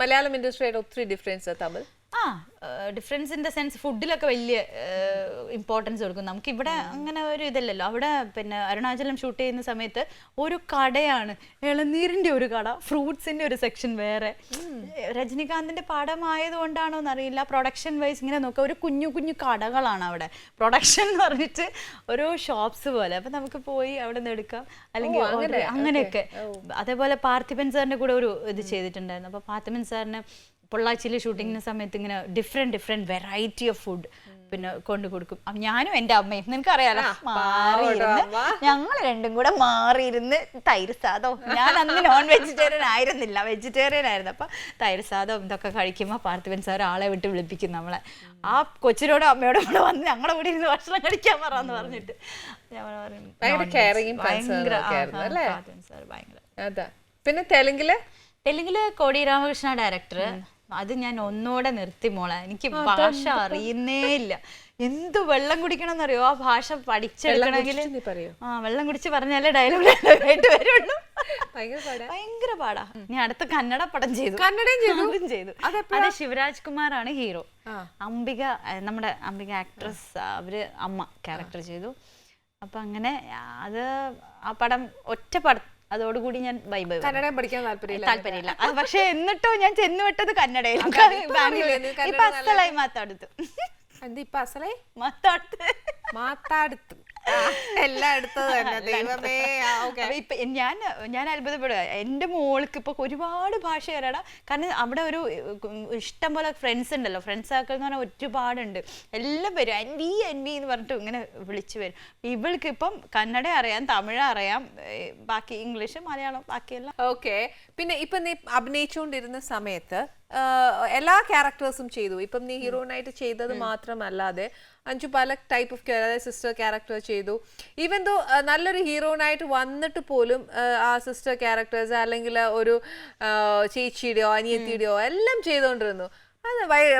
Malayalam industry had 3 difference Tamil. Difference in the sense ഫുഡിലൊക്കെ വലിയ importance കൊടുക്കും. നമുക്ക് ഇവിടെ അങ്ങനെ ഒരു ഇതില്ലല്ലോ. അവിടെ പിന്നെ അരുണാചലം ഷൂട്ട് ചെയ്യുന്ന സമയത്ത് ഒരു കടയാണ്, ഇളനീരിന്റെ ഒരു കട, ഫ്രൂട്ട്സിന്റെ ഒരു സെക്ഷൻ വേറെ. രജനികാന്തിന്റെ പടമായതുകൊണ്ടാണോ എന്നറിയില്ല, പ്രൊഡക്ഷൻ വൈസ് ഇങ്ങനെ നോക്കുക ഒരു കുഞ്ഞു കുഞ്ഞു കടകളാണ് അവിടെ. പ്രൊഡക്ഷൻ എന്ന് പറഞ്ഞിട്ട് ഓരോ ഷോപ്സ് പോലെ. അപ്പൊ നമുക്ക് പോയി അവിടെ നിന്ന് എടുക്കാം, അല്ലെങ്കിൽ അങ്ങനെയൊക്കെ. അതേപോലെ പാർത്ഥിപൻ സാറിന്റെ കൂടെ ഒരു ഇത് ചെയ്തിട്ടുണ്ടായിരുന്നു. അപ്പൊ പാർത്ഥിപൻ സാറിന് പൊള്ളാച്ചിയിലെ ഷൂട്ടിങ്ങിന് സമയത്ത് ഇങ്ങനെ ഡിഫറെന്റ് വെറൈറ്റി ഓഫ് ഫുഡ് പിന്നെ കൊണ്ടു കൊടുക്കും. ഞാനും എൻ്റെ അമ്മയും നിനക്കറിയാലോ മാറിയിരുന്ന് ഞങ്ങൾ രണ്ടും കൂടെ മാറിയിരുന്ന് തൈര് സാദവും, ഞാൻ അന്ന് നോൺ വെജിറ്റേറിയൻ ആയിരുന്നില്ല, വെജിറ്റേറിയൻ ആയിരുന്നു. അപ്പൊ തൈര് സാദവും ഇതൊക്കെ കഴിക്കുമ്പോൾ പാർത്ഥിപൻ സാർ ആളെ വിട്ട് വിളിപ്പിക്കും നമ്മളെ. ആ കൊച്ചിനോടും അമ്മയോടും കൂടെ വന്ന് ഞങ്ങളുടെ കൂടെ ഇരുന്ന് ഭക്ഷണം കഴിക്കാൻ പറയാന്ന് പറഞ്ഞിട്ട് ഭയങ്കര. പിന്നെ തെലുങ്കില് കോടി രാമകൃഷ്ണ ഡയറക്ടർ. അത് ഞാൻ ഒന്നോടെ നിർത്തി മോളെ, എനിക്ക് ഭാഷ അറിയുന്നേ ഇല്ല. എന്ത് വെള്ളം കുടിക്കണം എന്നറിയോ ആ ഭാഷ പഠിച്ചെടുക്കണമെങ്കിൽ. വെള്ളം കുടിച്ച് പറഞ്ഞാലേ ഡയലോഗ് ആയിട്ട് വരുള്ളൂ. ഭയങ്കര പാടാ. ഞാൻ അടുത്ത കന്നഡ പടം ചെയ്തു. അത് ശിവരാജ് കുമാറാണ് ഹീറോ. അംബിക, നമ്മുടെ അംബിക ആക്ട്രസ്, അവര് അമ്മ ക്യാരക്ടർ ചെയ്തു. അപ്പൊ അങ്ങനെ അത് ആ പടം ഒറ്റ പടം, അതോടുകൂടി ഞാൻ കന്നഡ പഠിക്കാൻ താല്പര്യമില്ല. പക്ഷെ എന്നിട്ടോ ഞാൻ ചെന്നുവിട്ടത് കന്നഡയിലും. ഇപ്പൊ അസലായി മാത്താടുത്തു ഞാൻ അത്ഭുതപ്പെടുക. എൻ്റെ മോൾക്ക് ഇപ്പൊ ഒരുപാട് ഭാഷ അറിയാടാ. കാരണം അവിടെ ഒരു ഇഷ്ടം പോലെ ഫ്രണ്ട്സ് ഉണ്ടല്ലോ, ഫ്രണ്ട്സ് ആക്കൾ എന്ന് പറഞ്ഞാൽ ഒരുപാടുണ്ട്. എല്ലാം വരും എൻവി എന്ന് പറഞ്ഞിട്ട് ഇങ്ങനെ വിളിച്ചു വരും. ഇവൾക്ക് ഇപ്പം കന്നഡ അറിയാം, തമിഴ് അറിയാം, ബാക്കി ഇംഗ്ലീഷ്, മലയാളം, ബാക്കിയെല്ലാം. ഓക്കെ. പിന്നെ ഇപ്പൊ നീ അഭിനയിച്ചുകൊണ്ടിരുന്ന സമയത്ത് എല്ലാ ക്യാരക്ടേഴ്സും ചെയ്തു. ഇപ്പം നീ ഹീറോയിനായിട്ട് ചെയ്തത് മാത്രമല്ലാതെ അഞ്ചു പല ടൈപ്പ് ഓഫ് സിസ്റ്റർ ക്യാരക്ടർ ചെയ്തു. ഈവൻ ദോ നല്ലൊരു ഹീറോയിനായിട്ട് വന്നിട്ട് പോലും ആ സിസ്റ്റർ ക്യാരക്ടേഴ്സ് അല്ലെങ്കിൽ ഒരു ചേച്ചിയുടെയോ അനിയത്തിയുടെയോ എല്ലാം ചെയ്തുകൊണ്ടിരുന്നു.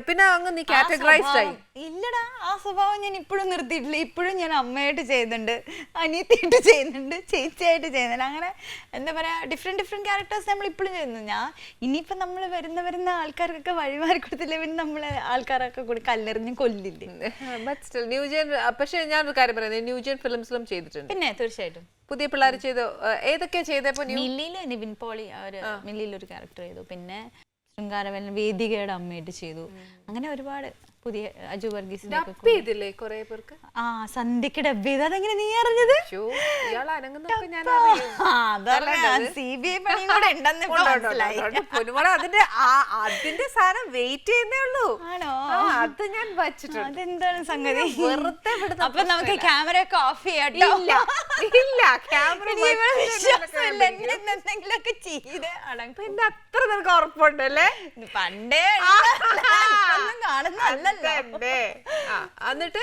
പിന്നെ അങ്ങ് നീ കാറ്റഗറൈസ്ഡ് ആയി. ഇല്ലടാ, ആ സ്വഭാവം ഞാൻ ഇപ്പോഴും നിർത്തിയിട്ടില്ല. ഇപ്പോഴും ഞാൻ അമ്മയായിട്ട് ചെയ്യുന്നുണ്ട്, അനിയത്തിയായിട്ട് ചെയ്യുന്നുണ്ട്, ചേച്ചിയായിട്ട് ചെയ്യുന്നുണ്ട്. അങ്ങനെ എന്താ പറയാ, ഡിഫറെന്റ് ക്യാരക്ടേഴ്സ് നമ്മൾ ഇപ്പോഴും ചെയ്യുന്നു. ഞാൻ ഇനിയിപ്പം നമ്മൾ വരുന്ന ആൾക്കാർക്കൊക്കെ വഴിമാറി കൊടുത്തില്ലേ, പിന്നെ നമ്മളെ ആൾക്കാരൊക്കെ കൂടി കല്ലെറിഞ്ഞ് കൊല്ലില്ലേ. പക്ഷെ ഞാനൊരു കാര്യം പറയുന്നത്, ന്യൂജൻ ഫിലിംസിലും ചെയ്തിട്ടുണ്ട്. പിന്നെ തീർച്ചയായിട്ടും പുതിയ പിള്ളേർ ചെയ്തു. ഏതൊക്കെയാ ചെയ്തപ്പോ? മില്ലിയില് നിവിൻ പോളി മില്ലിയിലൊരു ക്യാരക്ടർ ചെയ്തു. പിന്നെ ശൃംഗാരവൻ വേദികയുടെ അമ്മയായിട്ട് ചെയ്തു. അങ്ങനെ ഒരുപാട് പുതിയ അജു വർഗീസിന്റെ സന്ധ്യക്ക് ഡബ് ചെയ്ത്. അതെങ്ങനെ നീ അറിഞ്ഞത്? അതിന്റെ സാധനം വെയിറ്റ് ചെയ്യുന്നേ ഉള്ളൂ. ആണോ? അത് ഞാൻ വച്ചിട്ടുണ്ട്. അതെന്താണ് സംഗതി? അപ്പൊ നമുക്ക് ക്യാമറ ഒക്കെ ഓഫ് ചെയ്യാട്ടോ. ഇല്ല, ക്യാമറ എന്തെങ്കിലുമൊക്കെ ചെയ്ത് പിന്നെ അത്ര നിനക്ക് ഉറപ്പുണ്ടല്ലേ? പണ്ടേ കാണുന്നല്ല. എന്നിട്ട്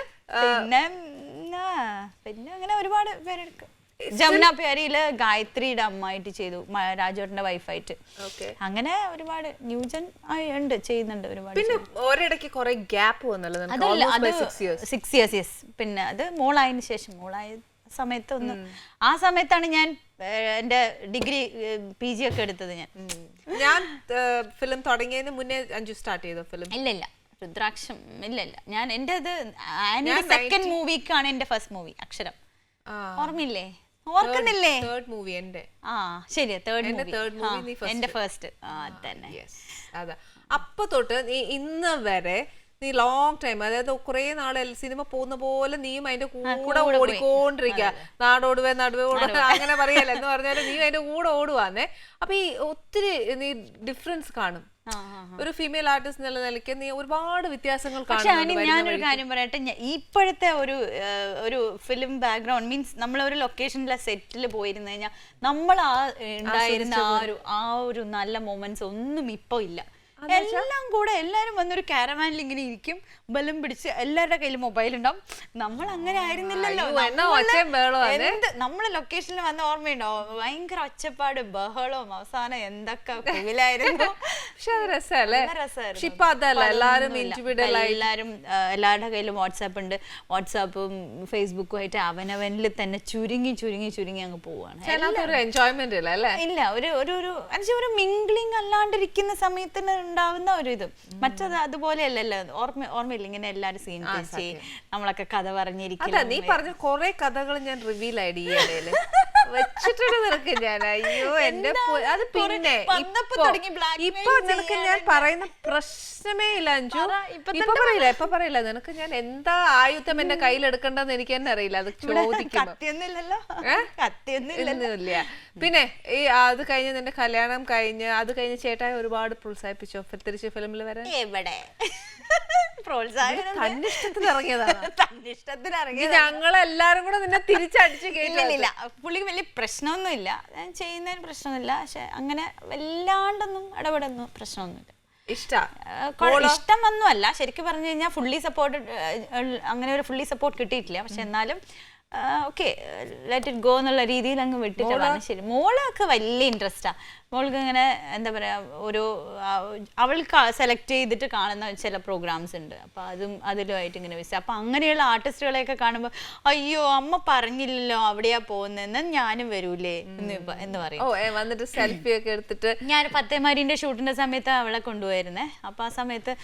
പിന്നെ അങ്ങനെ ഒരുപാട് പേരെടുക്കും. ജമുന പ്യാരിയില് ഗായത്രിയുടെ അമ്മയായിട്ട് ചെയ്തു, രാജേട്ടന്റെ വൈഫായിട്ട്. അങ്ങനെ ഒരുപാട് ന്യൂജൻ ഉണ്ട്, ചെയ്യുന്നുണ്ട് ഒരുപാട്. പിന്നെ ഒരിടയ്ക്ക് കുറെ ഗ്യാപ്പ് വന്നല്ലോ. അത് 6 years. പിന്നെ അത് മോളായതിനു ശേഷം, മോളായ സമയത്ത് ആ സമയത്താണ് ഞാൻ എന്റെ ഡിഗ്രി PG ഒക്കെ എടുത്തത്. ഞാൻ ഫിലിം തുടങ്ങിയതിന് മുന്നേ അഞ്ജു സ്റ്റാർട്ട് ചെയ്തോ ഫിലിം? ഇല്ല, രുദ്രാക്ഷം ഇല്ല. ഞാൻ എന്റെ സെക്കൻഡ് മൂവിക്കാണ് എന്റെ ഫസ്റ്റ് മൂവി അക്ഷരം. ഓർമ്മയില്ലേ? ഓർക്കുന്നില്ലേ? തേർഡ് മൂവി എന്റെ. ശരി, തേർഡ് മൂവി എന്റെ ഫസ്റ്റ്. അതാ. അപ്പൊ തൊട്ട് നീ ഇന്ന് വരെ നീ ലോങ് ടൈം, അതായത് കുറെ നാളെ സിനിമ പോകുന്ന പോലെ നീയും അതിന്റെ കൂടെ ഓടിക്കൊണ്ടിരിക്കുക. നാടോടുവേ നടുവേ ഓടുക അങ്ങനെ പറയല്ല എന്ന് പറഞ്ഞാല് നീ അതിന്റെ കൂടെ ഓടുവാന്നേ. അപ്പൊ ഈ ഒത്തിരി നീ ഡിഫറൻസ് കാണും. ഒരു ഫീമെയിൽ ആർട്ടിസ്റ്റ് എന്നുള്ള നിലയ്ക്ക് നീ ഒരുപാട് വ്യത്യാസങ്ങൾ കാണും. ഞാനൊരു കാര്യം പറയട്ടെ, ഇപ്പോഴത്തെ ഒരു ഫിലിം ബാക്ക്ഗ്രൗണ്ട് മീൻസ് നമ്മൾ ഒരു ലൊക്കേഷനിലെ സെറ്റിൽ പോയിരുന്നു കഴിഞ്ഞാൽ നമ്മൾ ഉണ്ടായിരുന്ന ആ ഒരു നല്ല മൊമെന്റ്സ് ഒന്നും ഇപ്പൊ ഇല്ല. എല്ലാം കൂടെ എല്ലാരും വന്നൊരു കാരവാനിൽ ഇങ്ങനെ ഇരിക്കും, ബലം പിടിച്ച് എല്ലാവരുടെ കയ്യിൽ മൊബൈൽ ഉണ്ടാവും. നമ്മൾ അങ്ങനെ ആയിരുന്നില്ലല്ലോ. നമ്മളെ ലൊക്കേഷനിൽ വന്ന ഓർമ്മയുണ്ടോ? ഭയങ്കര ഒച്ചപ്പാട് ബഹളവും അവസാനം എന്തൊക്കെ കുവിലായിരുന്നു. എല്ലാവരുടെ കയ്യിലും വാട്സാപ്പ് ഉണ്ട്. വാട്സാപ്പും ഫേസ്ബുക്കും ആയിട്ട് അവനവനിൽ തന്നെ ചുരുങ്ങി ചുരുങ്ങി ചുരുങ്ങി അങ്ങ് പോവാണ്. ഇല്ല, ഒരു മിംഗ്ലിംഗ് അല്ലാണ്ടിരിക്കുന്ന സമയത്തിന് ഉണ്ടാവുന്ന ഒരു ഇത്. മറ്റത് അതുപോലെ അല്ലല്ലോ. ഓർമ്മയില്ല ഇങ്ങനെ എല്ലാരും സീൻ വെച്ച് നമ്മളൊക്കെ കഥ പറഞ്ഞിരിക്കും. നീ പറഞ്ഞ കൊറേ കഥകൾ ഞാൻ റിവീൽ ആയിട്ട് ഈ ഇടയില് വെച്ചിട്ടുണ്ട് നിനക്ക് ഞാൻ. അയ്യോ എന്റെ അത് പിന്നെ ഇപ്പൊ നിനക്ക് ഞാൻ പറയുന്ന പ്രശ്നമേ ഇല്ല അഞ്ജു. ഇപ്പൊ പറയില്ല നിനക്ക് ഞാൻ എന്താ ആയുധം എന്റെ കയ്യിലെടുക്കണ്ടെന്ന് എനിക്ക് തന്നെ അറിയില്ല. അത് ചോദിക്കുന്നില്ല. പിന്നെ ഈ അത് കഴിഞ്ഞ് നിന്റെ കല്യാണം കഴിഞ്ഞ് അത് കഴിഞ്ഞ് ചേട്ടായി ഒരുപാട് പ്രോത്സാഹിപ്പിച്ചോ തിരിച്ച് ഫിലിമിൽ വരാൻ? എവിടെ പ്രോത്സാഹനം, തന്നിഷ്ടത്തിന് ഇറങ്ങിയതാണ്. തന്നിഷ്ടത്തിന് ഇറങ്ങിയത്. ഞങ്ങളെല്ലാരും കൂടെ നിന്നെ തിരിച്ചടിച്ച് കേട്ടില്ല. പുള്ളിക്ക് വലിയ പ്രശ്നമൊന്നുമില്ല, ഞാൻ ചെയ്യുന്നതിന് പ്രശ്നമൊന്നുമില്ല. പക്ഷെ അങ്ങനെ വല്ലാണ്ടൊന്നും ഇടപെടുന്നു പ്രശ്നമൊന്നുമില്ല. ഇഷ്ടമൊന്നും അല്ല. ശരിക്കും പറഞ്ഞു കഴിഞ്ഞാൽ ഫുള്ളി സപ്പോർട്ട്, അങ്ങനെ ഒരു ഫുള്ളി സപ്പോർട്ട് കിട്ടിയിട്ടില്ല. പക്ഷെ എന്നാലും ഓക്കെ ലെറ്റ് ഇറ്റ് ഗോ എന്നുള്ള രീതിയിൽ അങ്ങ് വിട്ടിട്ടാണ്. ശരി, മോളൊക്കെ വലിയ ഇൻട്രസ്റ്റാ. മോൾക്ക് ഇങ്ങനെ എന്താ പറയാ, ഒരു അവൾക്ക് സെലക്ട് ചെയ്തിട്ട് കാണുന്ന ചില പ്രോഗ്രാംസ് ഉണ്ട്. അപ്പൊ അതിലുമായിട്ട് ഇങ്ങനെ വിളിച്ചു. അപ്പൊ അങ്ങനെയുള്ള ആർട്ടിസ്റ്റുകളെയൊക്കെ കാണുമ്പോൾ അയ്യോ അമ്മ പറഞ്ഞില്ലല്ലോ അവിടെയാ പോകുന്നതെന്ന് ഞാനും വരൂലേ എന്ന് പറയും. വന്നിട്ട് സെൽഫി ഒക്കെ എടുത്തിട്ട്. ഞാൻ പത്തേമാരിന്റെ ഷൂട്ടിന്റെ സമയത്ത് അവളെ കൊണ്ടുപോയിരുന്നേ. അപ്പൊ ആ സമയത്ത്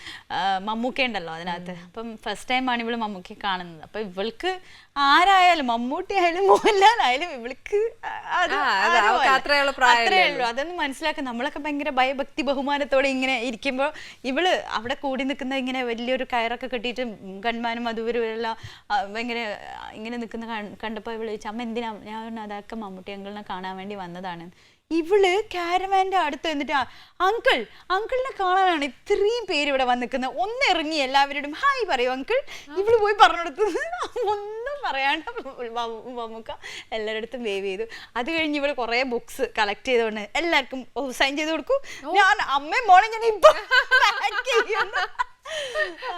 മമ്മൂക്ക ഉണ്ടല്ലോ അതിനകത്ത്. അപ്പം ഫസ്റ്റ് ടൈമാണ് ഇവള് മമ്മൂക്കി കാണുന്നത്. അപ്പൊ ഇവൾക്ക് ആരായാലും മമ്മൂട്ടി ആയാലും മോഹൻലാലായാലും ഇവൾക്ക് അത്രേ ഉള്ളൂ. അതൊന്നും മനസ്സിലാക്കാൻ നമ്മളൊക്കെ ഭയങ്കര ഭയഭക്തി ബഹുമാനത്തോടെ ഇങ്ങനെ ഇരിക്കുമ്പോൾ ഇവള് അവിടെ കൂടി നിൽക്കുന്ന ഇങ്ങനെ വലിയൊരു കയറൊക്കെ കെട്ടിയിട്ട് ഗൺമാനും അതുവരെല്ലാം ഭയങ്കര ഇങ്ങനെ നിൽക്കുന്ന കണ്ടപ്പോൾ ഇവള് ചോദിച്ചു, അമ്മ എന്തിനാ? ഞാൻ അതൊക്കെ മമ്മൂട്ടി അങ്കിളിനെ കാണാൻ വേണ്ടി വന്നതാണ്. ഇവള് കാരവാന്റെ അടുത്ത് എന്നിട്ട് അങ്കിളിനെ കാണാനാണ് ഇത്രയും പേര് ഇവിടെ വന്ന് നിൽക്കുന്നത്, ഒന്ന് ഇറങ്ങി എല്ലാവരോടും ഹായ് പറയൂ അങ്കിൾ. ഇവള് പോയി പറഞ്ഞെടുത്തു, ഒന്നും പറയാണ്ട് മമ്മൂക്ക എല്ലാവരുടെ അടുത്തും വേവ് ചെയ്തു. അത് കഴിഞ്ഞ് ഇവള് കുറെ ബുക്സ് കളക്ട് ചെയ്തോണ്ട് എല്ലാവർക്കും സൈൻ ചെയ്ത് കൊടുക്കും. ഞാൻ അമ്മയും മോളെ ഞാൻ ഇപ്പൊ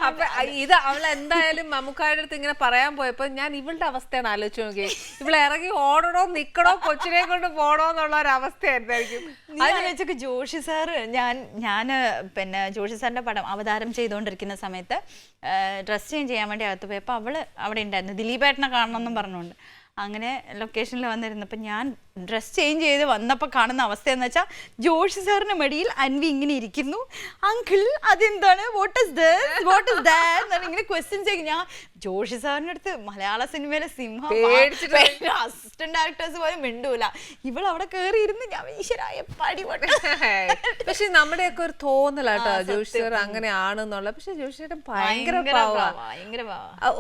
അപ്പൊ ഇത് അവൾ എന്തായാലും മമ്മൂക്കായുടെ അടുത്ത് ഇങ്ങനെ പറയാൻ പോയപ്പോ ഞാൻ ഇവളുടെ അവസ്ഥയാണ് ആലോചിച്ച് നോക്കി. ഇവളെ ഇറങ്ങി ഓടണോ നിക്കണോ കൊച്ചിനെ കൊണ്ട് പോണോ എന്നുള്ള ഒരു അവസ്ഥയായിരുന്നായിരിക്കും. അതിനൊക്കെ ജോഷി സാറ് ഞാൻ പിന്നെ ജോഷി സാറിന്റെ പടം അവതാരം ചെയ്തുകൊണ്ടിരിക്കുന്ന സമയത്ത് ഡ്രസ് ചേഞ്ച് ചെയ്യാൻ വേണ്ടി അകത്ത് പോയപ്പോൾ അവള് അവിടെ ഉണ്ടായിരുന്നു. ദിലീപേട്ടനെ കാണണമെന്നും പറഞ്ഞുകൊണ്ട് അങ്ങനെ ലൊക്കേഷനിൽ വന്നിരുന്നപ്പോൾ ഞാൻ ഡ്രസ് ചേഞ്ച് ചെയ്ത് വന്നപ്പോൾ കാണുന്ന അവസ്ഥ എന്ന് വെച്ചാൽ ജോഷി സാറിന്റെ മടിയിൽ അൻവി ഇങ്ങനെ ഇരിക്കുന്നു. അങ്കിൾ അതെന്താണ്, വാട്ട് ഇസ് ദാറ്റ് ഇങ്ങനെ ക്വസ്റ്റ്യൻ ചെയ്യും. ഞാൻ ജോഷി സാറിന്റെ അടുത്ത് മലയാള സിനിമയിലെ സിംഹം അസിസ്റ്റന്റ് ഡയറക്ടേഴ്സ് പോലും മിണ്ടൂല. ഇവൾ അവിടെ കയറി ഇരുന്ന് ഞാൻ ഈശ്വരായ പടിപൊട്ട. പക്ഷെ നമ്മുടെയൊക്കെ ഒരു തോന്നലാട്ടോ ജോഷി സാർ അങ്ങനെയാണെന്നുള്ള. പക്ഷെ ജോഷി ചേട്ടൻ ഭയങ്കര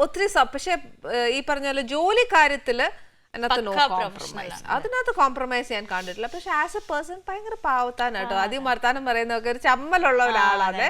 ഒത്തിരി. പക്ഷെ ഈ പറഞ്ഞ പോലെ ജോലി കാര്യത്തില് അതിനകത്ത് കോംപ്രമൈസ് ഞാൻ കണ്ടിട്ടില്ല. പക്ഷെ ആസ് എ പേഴ്സൺ ഭയങ്കര പാവത്താനാട്ടോ. ആദ്യം വർത്താനം പറയുന്നതൊക്കെ ഒരു ചമ്മലുള്ള ഒരാളാണ്.